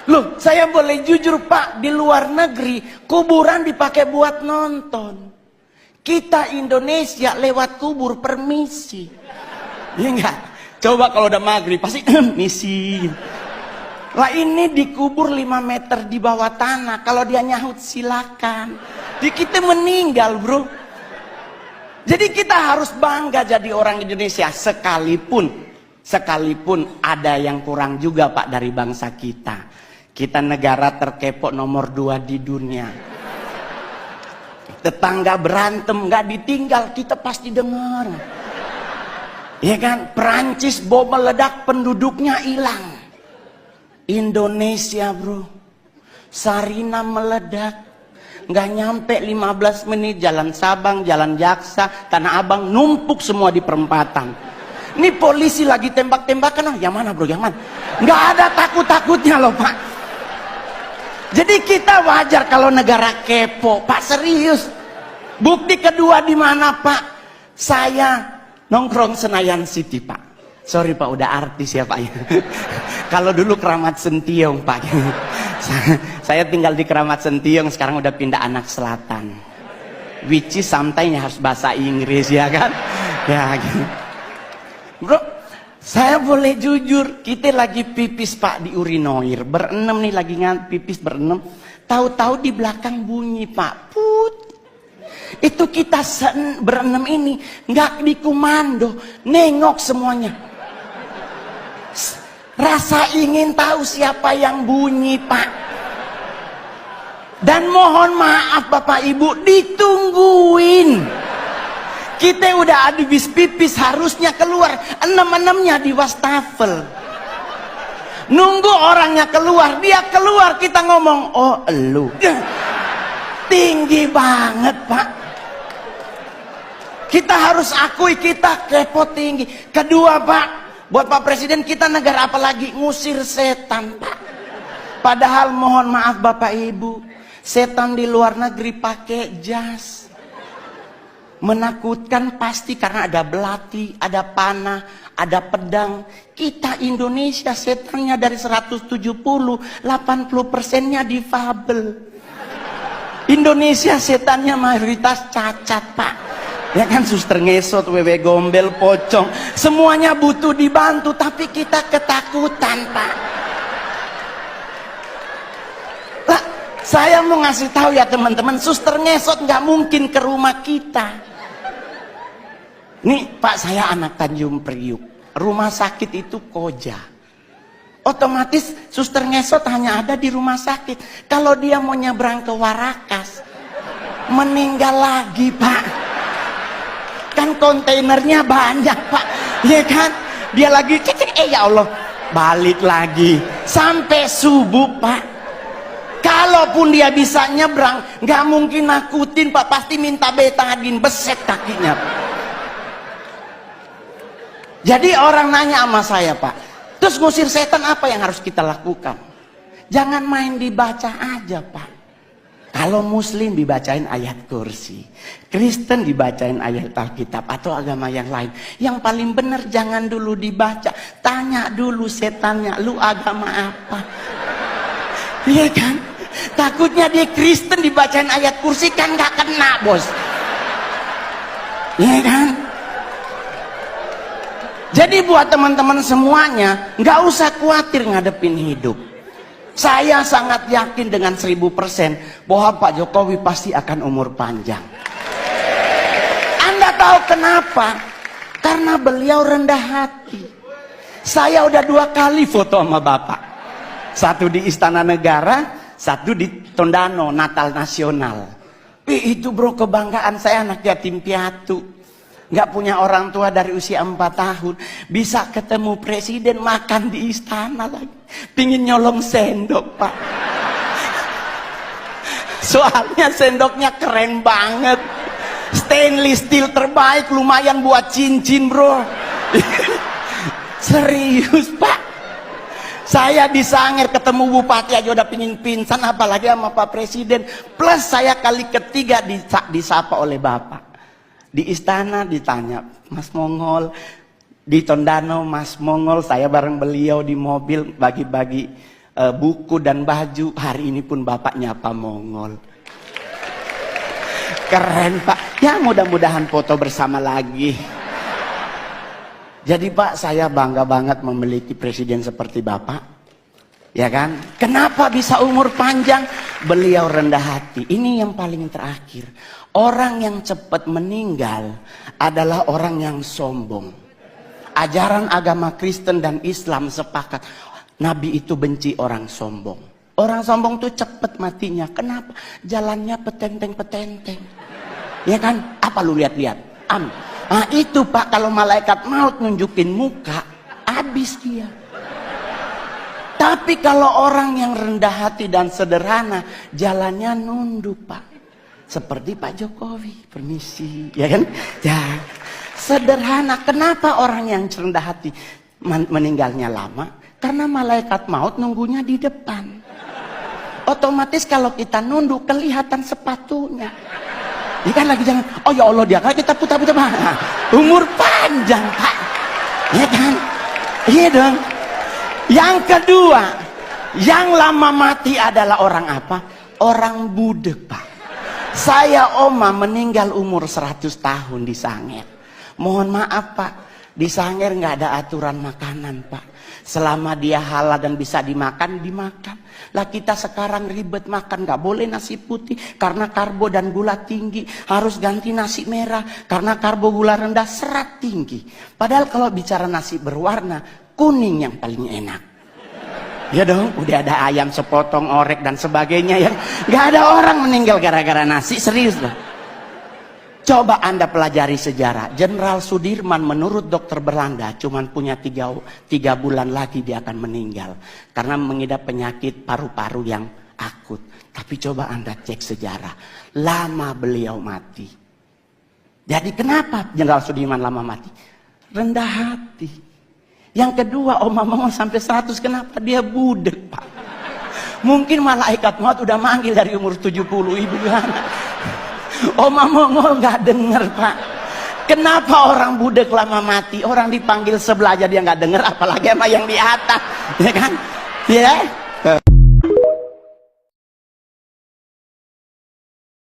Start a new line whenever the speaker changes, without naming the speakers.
Loh, saya boleh jujur Pak, di luar negeri kuburan dipakai buat nonton. Kita Indonesia lewat kubur permisi. Iya enggak? Coba kalau udah maghrib pasti misi. Lah ini dikubur 5 meter di bawah tanah. Kalau dia nyahut silakan. Di kita meninggal bro. Jadi kita harus bangga jadi orang Indonesia. Sekalipun ada yang kurang juga Pak dari bangsa kita. Kita negara terkepo nomor 2 di dunia. Tetangga berantem nggak ditinggal, kita pasti dengar. Ya kan, Perancis bom meledak penduduknya hilang. Indonesia bro, Sarina meledak, nggak nyampe 15 menit jalan Sabang, jalan Jaksa, Tanah Abang numpuk semua di perempatan. Ini polisi lagi tembak-tembakan, oh yang mana bro, yang mana? Nggak ada takut-takutnya loh Pak. Jadi kita wajar kalau negara kepo, Pak, serius. Bukti kedua di mana Pak? Saya nongkrong Senayan City Pak. Sorry Pak, udah artis ya Pak. Kalau dulu Keramat Sentiong Pak. Saya tinggal di Keramat Sentiong, sekarang udah pindah Anak Selatan. Which is sometimes harus bahasa Inggris ya kan? Ya gitu. Bro, saya boleh jujur, kita lagi pipis Pak di urinoir, berenam nih lagi pipis berenam, tahu-tahu di belakang bunyi Pak, put. Itu kita berenam ini nggak dikomando, nengok semuanya. Rasa ingin tahu siapa yang bunyi Pak. Dan mohon maaf Bapak Ibu, ditungguin. Kita udah habis pipis, harusnya keluar, 6-6-nya di wastafel. Nunggu orangnya keluar, dia keluar, kita ngomong, oh elu. Tinggi banget Pak. Kita harus akui kita kepo tinggi. Kedua Pak, buat Pak Presiden, kita negara apa lagi? Ngusir setan Pak. Padahal mohon maaf Bapak Ibu, setan di luar negeri pakai jas. Menakutkan pasti karena ada belati, ada panah, ada pedang. Kita Indonesia setannya dari 170, 80%-nya difabel. Indonesia setannya mayoritas cacat Pak. Ya kan, suster ngesot, wewe gombel, pocong, semuanya butuh dibantu, tapi kita ketakutan Pak. Lah, saya mau ngasih tahu ya teman-teman, suster ngesot nggak mungkin ke rumah kita. Nih Pak, saya anak Tanjung Priuk, rumah sakit itu Koja. Otomatis suster ngesot hanya ada di rumah sakit. Kalau dia mau nyebrang ke Warakas, meninggal lagi Pak. Kan kontainernya banyak Pak, ya kan? Dia lagi cek, ya Allah, balik lagi sampai subuh Pak. Kalaupun dia bisa nyebrang, nggak mungkin nakutin Pak, pasti minta betadin, beset kakinya Pak. Jadi orang nanya sama saya Pak, terus ngusir setan apa yang harus kita lakukan? Jangan main dibaca aja Pak. Kalau Muslim dibacain ayat kursi, Kristen dibacain ayat Alkitab atau agama yang lain. Yang paling benar jangan dulu dibaca, tanya dulu setannya, lu agama apa? Iya kan? Takutnya dia Kristen dibacain ayat kursi kan gak kena bos. Iya kan? Jadi buat teman-teman semuanya, nggak usah khawatir ngadepin hidup. Saya sangat yakin dengan 1000% bahwa Pak Jokowi pasti akan umur panjang. Anda tahu kenapa? Karena beliau rendah hati. Saya udah 2 kali foto sama Bapak. Satu di Istana Negara, satu di Tondano, Natal Nasional. Itu bro, kebanggaan saya, anak yatim piatu. Nggak punya orang tua dari usia 4 tahun, bisa ketemu presiden, makan di istana lagi. Pingin nyolong sendok Pak. Soalnya sendoknya keren banget, stainless steel terbaik, lumayan buat cincin bro. Serius Pak. Saya di Sangir ketemu bupati aja udah pingin pingsan, apalagi sama Pak Presiden. Plus saya kali ketiga disapa oleh Bapak. Di istana ditanya, Mas Mongol. Di Tondano, Mas Mongol, saya bareng beliau di mobil bagi-bagi buku dan baju. Hari ini pun bapak nyapa Mongol. Keren Pak. Ya mudah-mudahan foto bersama lagi. Jadi Pak, saya bangga banget memiliki presiden seperti Bapak. Ya kan? Kenapa bisa umur panjang? Beliau rendah hati. Ini yang paling terakhir. Orang yang cepat meninggal adalah orang yang sombong. Ajaran agama Kristen dan Islam sepakat. Nabi itu benci orang sombong. Orang sombong tuh cepat matinya. Kenapa? Jalannya petenteng-petenteng. Ya kan? Apa lu lihat-lihat? Nah itu Pak, kalau malaikat maut nunjukin muka, habis dia. Tapi kalau orang yang rendah hati dan sederhana, jalannya nunduk Pak. Seperti Pak Jokowi, permisi, ya kan? Ya, sederhana. Kenapa orang yang rendah hati meninggalnya lama? Karena malaikat maut nunggunya di depan. Otomatis kalau kita nunduk, kelihatan sepatunya. Dia kan lagi jangan, oh ya Allah dia kan kita putar-putar. Nah, umur panjang Pak. Ya kan? Iya dong. Yang kedua, yang lama mati adalah orang apa? Orang budek Pak. Saya oma meninggal umur 100 tahun di Sangir. Mohon maaf Pak, di Sangir nggak ada aturan makanan Pak. Selama dia halal dan bisa dimakan, dimakan. Lah kita sekarang ribet makan, nggak boleh nasi putih karena karbo dan gula tinggi. Harus ganti nasi merah karena karbo gula rendah, serat tinggi. Padahal kalau bicara nasi berwarna, kuning yang paling enak. Ya dong, udah ada ayam sepotong, orek dan sebagainya ya. Nggak ada orang meninggal gara-gara nasi, serius loh. Coba Anda pelajari sejarah. Jenderal Sudirman menurut dokter Belanda cuman punya 3 bulan lagi dia akan meninggal. Karena mengidap penyakit paru-paru yang akut. Tapi coba Anda cek sejarah. Lama beliau mati. Jadi kenapa Jenderal Sudirman lama mati? Rendah hati. Yang kedua, Oma Mongol sampai 100. Kenapa? Dia budek Pak. Mungkin malaikat maut udah manggil dari umur 70. Ibu gimana? Oma Mongol nggak denger Pak. Kenapa orang budek lama mati? Orang dipanggil sebelah aja dia nggak denger, apalagi sama yang di atas, ya kan? Ya.